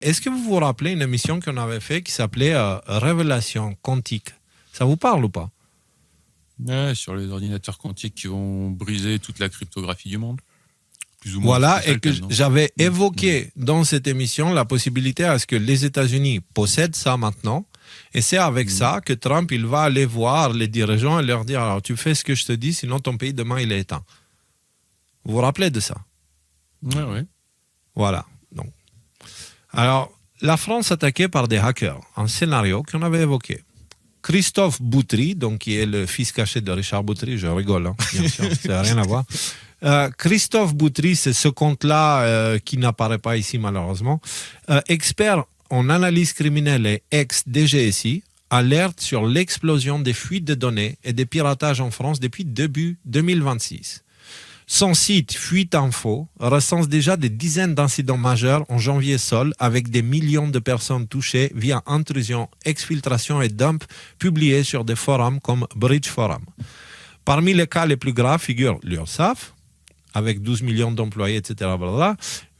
Est-ce que vous vous rappelez une émission qu'on avait fait qui s'appelait Révélation quantique? Ça vous parle ou pas? Ouais, sur les ordinateurs quantiques qui vont briser toute la cryptographie du monde. Plus ou moins. Voilà, et que j'avais Mmh. évoqué dans cette émission la possibilité à ce que les États-Unis possèdent ça maintenant. Et c'est avec ça que Trump il va aller voir les dirigeants et leur dire alors tu fais ce que je te dis, sinon ton pays demain il est éteint. Vous vous rappelez de ça? Ouais. Voilà. Donc. Alors, la France attaquée par des hackers, un scénario qu'on avait évoqué. Christophe Boutry, donc qui est le fils caché de Richard Boutry, je rigole, hein, bien sûr, ça n'a rien à voir. Christophe Boutry, c'est ce compte-là qui n'apparaît pas ici malheureusement. Expert en analyse criminelle et ex-DGSI, alerte sur l'explosion des fuites de données et des piratages en France depuis début 2026. Son site Fuite Info recense déjà des dizaines d'incidents majeurs en janvier seul, avec des millions de personnes touchées via intrusion, exfiltration et dump publiés sur des forums comme Bridge Forum. Parmi les cas les plus graves figurent l'URSSAF, avec 12 millions d'employés, etc.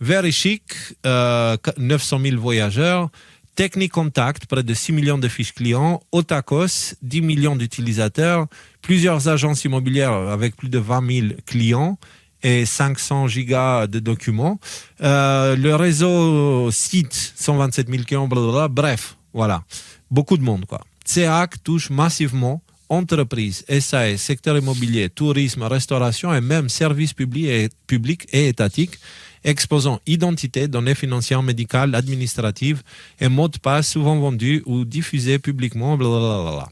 Verichic, 900 000 voyageurs, Technicontact, près de 6 millions de fiches clients, Otakos, 10 millions d'utilisateurs, plusieurs agences immobilières avec plus de 20 000 clients et 500 gigas de documents. Le réseau site, 127 000 clients, blablabla. Bref, voilà, beaucoup de monde, quoi. Ces hacks touchent massivement entreprises, SAS, secteur immobilier, tourisme, restauration et même services publics et étatiques, exposant identité, données financières, médicales, administratives et mots de passe souvent vendus ou diffusés publiquement, blablabla.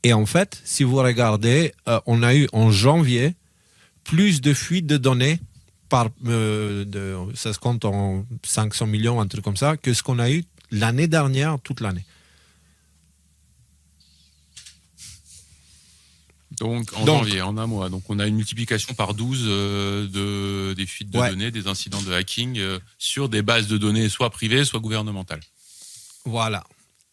Et en fait, si vous regardez, on a eu en janvier plus de fuites de données, ça se compte en 500 millions, un truc comme ça, que ce qu'on a eu l'année dernière, toute l'année. Donc, janvier, en un mois. Donc, on a une multiplication par 12 des fuites de données, des incidents de hacking sur des bases de données soit privées, soit gouvernementales. Voilà.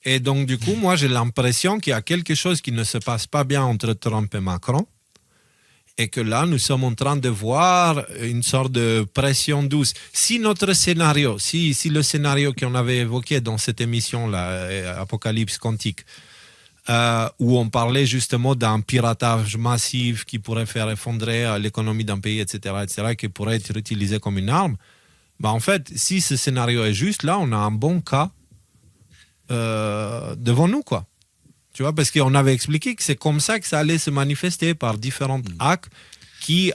Et donc, du coup, moi, j'ai l'impression qu'il y a quelque chose qui ne se passe pas bien entre Trump et Macron. Et que là, nous sommes en train de voir une sorte de pression douce. Si notre scénario, si le scénario qu'on avait évoqué dans cette émission-là, Apocalypse quantique, où on parlait justement d'un piratage massif qui pourrait faire effondrer l'économie d'un pays, etc., qui pourrait être utilisé comme une arme, bah en fait, si ce scénario est juste, là, on a un bon cas devant nous, quoi. Tu vois, parce qu'on avait expliqué que c'est comme ça que ça allait se manifester par différents hacks qui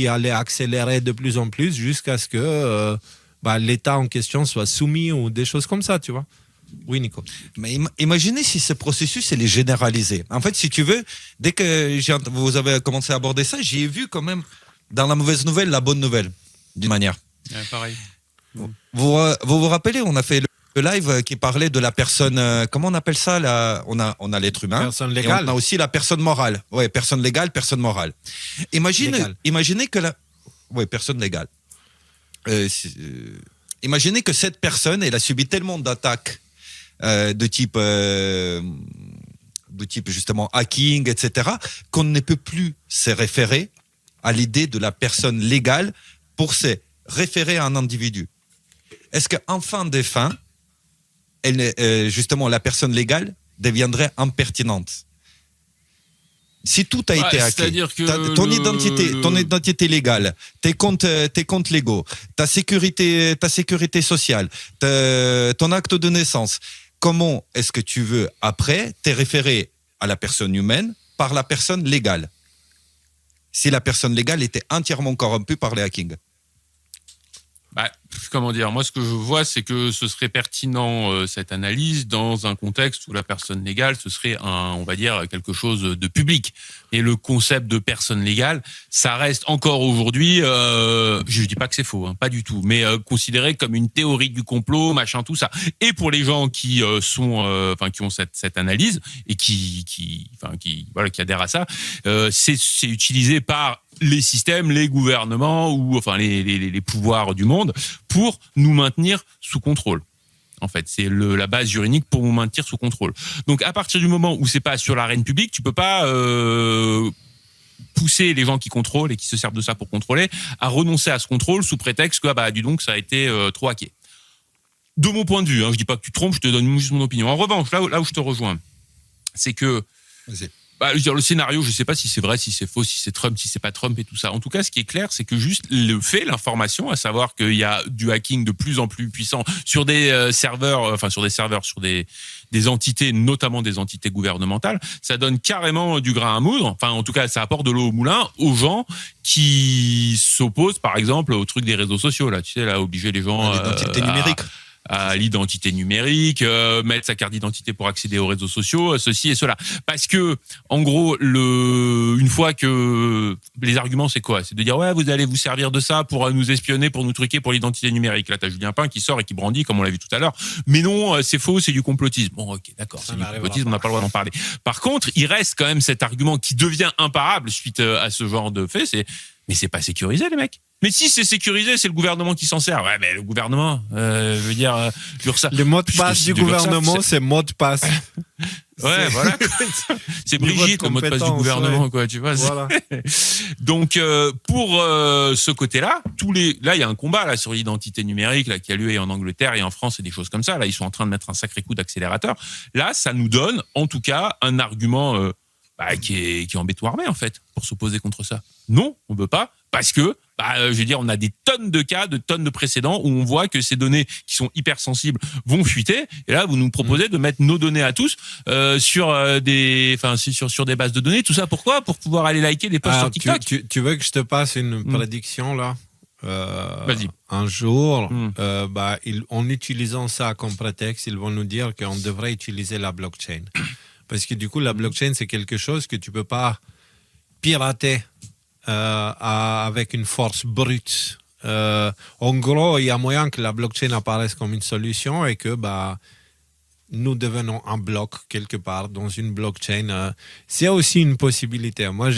allaient accélérer de plus en plus jusqu'à ce que l'État en question soit soumis ou des choses comme ça, tu vois. Oui, Nico. Mais imaginez si ce processus est généralisé. En fait, si tu veux, dès que vous avez commencé à aborder ça, j'ai vu quand même dans la mauvaise nouvelle la bonne nouvelle, d'une manière. Ouais, pareil. Vous rappelez, on a fait le live qui parlait de la personne, comment on appelle ça là, on a l'être humain. Personne légale. Et on a aussi la personne morale. Ouais, personne légale, personne morale. Imaginez que personne légale. Imaginez que cette personne, elle a subi tellement d'attaques de type justement hacking, etc., qu'on ne peut plus se référer à l'idée de la personne légale pour se référer à un individu. Est-ce qu'en fin des fins, justement la personne légale deviendrait impertinente? Si tout a été hacké, ton identité légale, tes comptes légaux, ta sécurité sociale, ton acte de naissance, comment est-ce que tu veux après te référer à la personne humaine par la personne légale, si la personne légale était entièrement corrompue par les hackings? Comment dire, moi ce que je vois, c'est que ce serait pertinent cette analyse dans un contexte où la personne légale, ce serait on va dire quelque chose de public. Et le concept de personne légale, ça reste encore aujourd'hui, je dis pas que c'est faux, hein, pas du tout, mais considéré comme une théorie du complot, machin, tout ça. Et pour les gens qui qui ont cette analyse et qui adhèrent à ça, c'est utilisé par les systèmes, les gouvernements ou les pouvoirs du monde pour nous maintenir sous contrôle. En fait, c'est la base juridique pour nous maintenir sous contrôle. Donc, à partir du moment où c'est pas sur l'arène publique, tu peux pas pousser les gens qui contrôlent et qui se servent de ça pour contrôler à renoncer à ce contrôle sous prétexte que ça a été trop hacké. de mon point de vue, je dis pas que tu te trompes, je te donne juste mon opinion. En revanche, là où je te rejoins, c'est que le scénario, je sais pas si c'est vrai, si c'est faux, si c'est Trump, si c'est pas Trump et tout ça. En tout cas, ce qui est clair, c'est que juste l'information, à savoir qu'il y a du hacking de plus en plus puissant sur des serveurs, sur des entités, notamment des entités gouvernementales, ça donne carrément du grain à moudre. Enfin, en tout cas, ça apporte de l'eau au moulin aux gens qui s'opposent, par exemple, au truc des réseaux sociaux. Là, tu sais, là, obliger les gens à l'identité numérique, mettre sa carte d'identité pour accéder aux réseaux sociaux, ceci et cela. Parce que, en gros, une fois que les arguments, c'est quoi? C'est de dire, ouais, vous allez vous servir de ça pour nous espionner, pour nous truquer pour l'identité numérique. Là, t'as Julien Pain qui sort et qui brandit, comme on l'a vu tout à l'heure. Mais non, c'est faux, c'est du complotisme. Bon, ok, d'accord, c'est du complotisme, on n'a pas le droit d'en parler. Par contre, il reste quand même cet argument qui devient imparable suite à ce genre de fait, mais c'est pas sécurisé, les mecs. Mais si c'est sécurisé, c'est le gouvernement qui s'en sert. Ouais, mais le gouvernement, je veux dire, l'URSSAF. Le mot de passe du gouvernement, c'est mot de passe. Ouais, voilà. C'est Brigitte, le mot de passe du gouvernement, quoi, tu vois. Voilà. Donc, pour ce côté-là, là, il y a un combat là sur l'identité numérique là qui a lieu en Angleterre et en France et des choses comme ça. Là, ils sont en train de mettre un sacré coup d'accélérateur. Là, ça nous donne, en tout cas, un argument qui est en béton armé, en fait, pour s'opposer contre ça. Non, on veut pas, parce que je veux dire, on a des tonnes de cas, de tonnes de précédents où on voit que ces données qui sont hyper sensibles vont fuiter. Et là, vous nous proposez de mettre nos données à tous sur des bases de données. Tout ça, pourquoi? Pour pouvoir aller liker des posts sur TikTok. Tu veux que je te passe une prédiction là? Vas-y. Un jour, en utilisant ça comme prétexte, ils vont nous dire qu'on devrait utiliser la blockchain. Parce que du coup, la blockchain, c'est quelque chose que tu peux pas pirater avec une force brute. En gros, il y a moyen que la blockchain apparaisse comme une solution et que nous devenons un bloc quelque part dans une blockchain. C'est aussi une possibilité. Moi,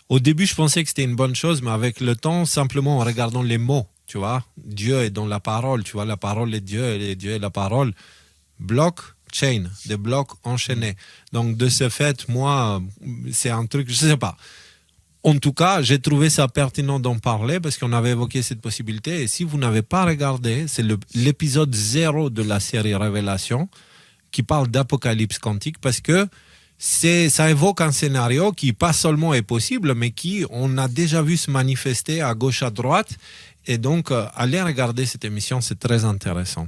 au début, je pensais que c'était une bonne chose, mais avec le temps, simplement en regardant les mots, tu vois, Dieu est dans la parole, tu vois, la parole est Dieu et Dieu est la parole. Blockchain, des blocs enchaînés. Donc, de ce fait, moi, c'est un truc, je sais pas. En tout cas, j'ai trouvé ça pertinent d'en parler parce qu'on avait évoqué cette possibilité. Et si vous n'avez pas regardé, c'est l'épisode 0 de la série Révélation qui parle d'apocalypse quantique parce que ça évoque un scénario qui pas seulement est possible, mais qui on a déjà vu se manifester à gauche, à droite. Et donc, allez regarder cette émission, c'est très intéressant.